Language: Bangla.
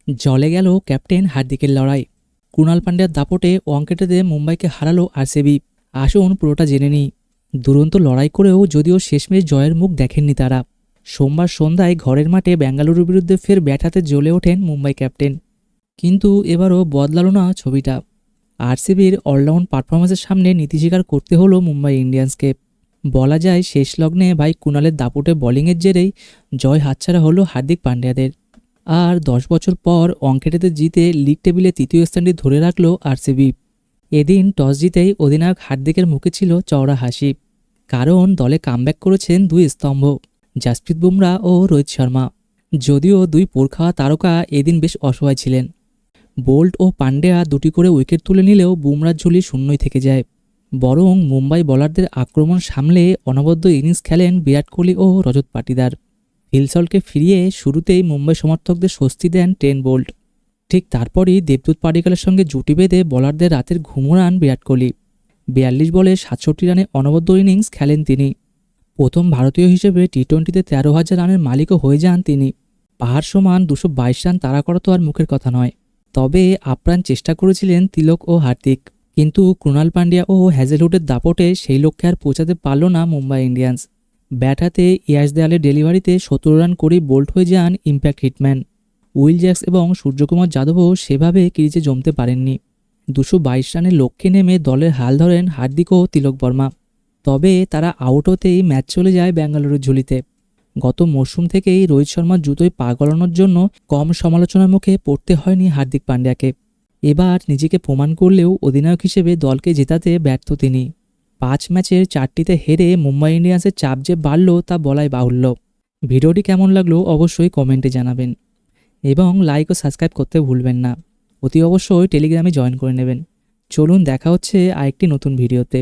জলে গেল ক্যাপ্টেন হার্দিকের লড়াই। কুণাল পান্ডিয়ার দাপটে ওয়ানডেতে মুম্বাইকে হারালো আরসিবি। আসুন পুরোটা জেনে নিই। দুরন্ত লড়াই করেও যদিও শেষমেশ জয়ের মুখ দেখেননি তারা। সোমবার সন্ধ্যায় ঘরের মাঠে বেঙ্গালুরুর বিরুদ্ধে ফের ব্যাট হাতে জ্বলে ওঠেন মুম্বাই ক্যাপ্টেন। কিন্তু এবারও বদলালো না ছবিটা। আরসিবির অলরাউন্ড পারফরমেন্সের সামনে নীতি স্বীকার করতে হলো মুম্বাই ইন্ডিয়ান্সকে। বলা যায় শেষ লগ্নে ভাই কুণালের দাপটে বোলিংয়ের জেরেই জয় হাতছাড়া হলো হার্দিক পান্ডিয়াদের। আর 10 বছর পর ওয়ানডেতে জিতে লিগ টেবিলে তৃতীয় স্থানটি ধরে রাখল আরসিবি। এদিন টস জিতেই অধিনায়ক হার্দিকের মুখে ছিল চওড়া হাসি। কারণ দলে কামব্যাক করেছেন দুই স্তম্ভ, জাসপ্রীত বুমরা ও রোহিত শর্মা। যদিও দুই পোরখাওয়া তারকা এদিন বেশ অসহায় ছিলেন। বোল্ট ও পান্ডিয়া দুটি করে উইকেট তুলে নিলেও বুমরার ঝুলি শূন্যই থেকে যায়। বরং মুম্বাই বোলারদের আক্রমণ সামলে অনবদ্য ইনিংস খেলেন বিরাট কোহলি ও রজত পাটিদার। ফিলসলকে ফিরিয়ে শুরুতেই মুম্বাই সমর্থকদের স্বস্তি দেন টেন বোল্ট। ঠিক তারপরই দেবদূত পাডিক্কালের সঙ্গে জুটি বেঁধে বোলারদের রাতের ঘুম উড়ান বিরাট কোহলি। 42 বলে 67 রানে অনবদ্য ইনিংস খেলেন তিনি। প্রথম ভারতীয় হিসেবে টি-20তে 13,000 রানের মালিকও হয়ে যান তিনি। পাহাড় সমান 222 রান তাড়া করা তো আর মুখের কথা নয়। তবে আপ্রাণ চেষ্টা করেছিলেন তিলক ও হার্দিক। কিন্তু কুণাল পান্ডিয়া ও হ্যাজেলউডের দাপটে সেই লক্ষ্যে আর পৌঁছাতে পারল না মুম্বাই ইন্ডিয়ান্স। ব্যাট হাতে ইয়াশ দেয়ালের ডেলিভারিতে 17 রান করেই বোল্ট হয়ে যান ইম্প্যাক্ট হিটম্যান। উইল জ্যাক্স এবং সূর্যকুমার যাদবও সেভাবে ক্রিজে জমতে পারেননি। 222 রানের লক্ষ্যে নেমে দলের হাল ধরেন হার্দিক ও তিলক বর্মা। তবে তারা আউট হতেই ম্যাচ চলে যায় বেঙ্গালুরুর ঝুলিতে। গত মরশুম থেকেই রোহিত শর্মার জুতোয় পা গলানোর জন্য কম সমালোচনার মুখে পড়তে হয়নি হার্দিক পান্ডিয়াকে। এবার নিজেকে প্রমাণ করলেও অধিনায়ক হিসেবে দলকে জেতাতে ব্যর্থ তিনি। 5 ম্যাচের 4টিতে হেরে মুম্বাই ইন্ডিয়ান্সের চাপ যে বাড়ল তা বলাই বাহুল্য। ভিডিওটি কেমন লাগলো অবশ্যই কমেন্টে জানাবেন এবং লাইক ও সাবস্ক্রাইব করতে ভুলবেন না। অতি অবশ্যই টেলিগ্রামে জয়েন করে নেবেন। চলুন দেখা হচ্ছে আরেকটি নতুন ভিডিওতে।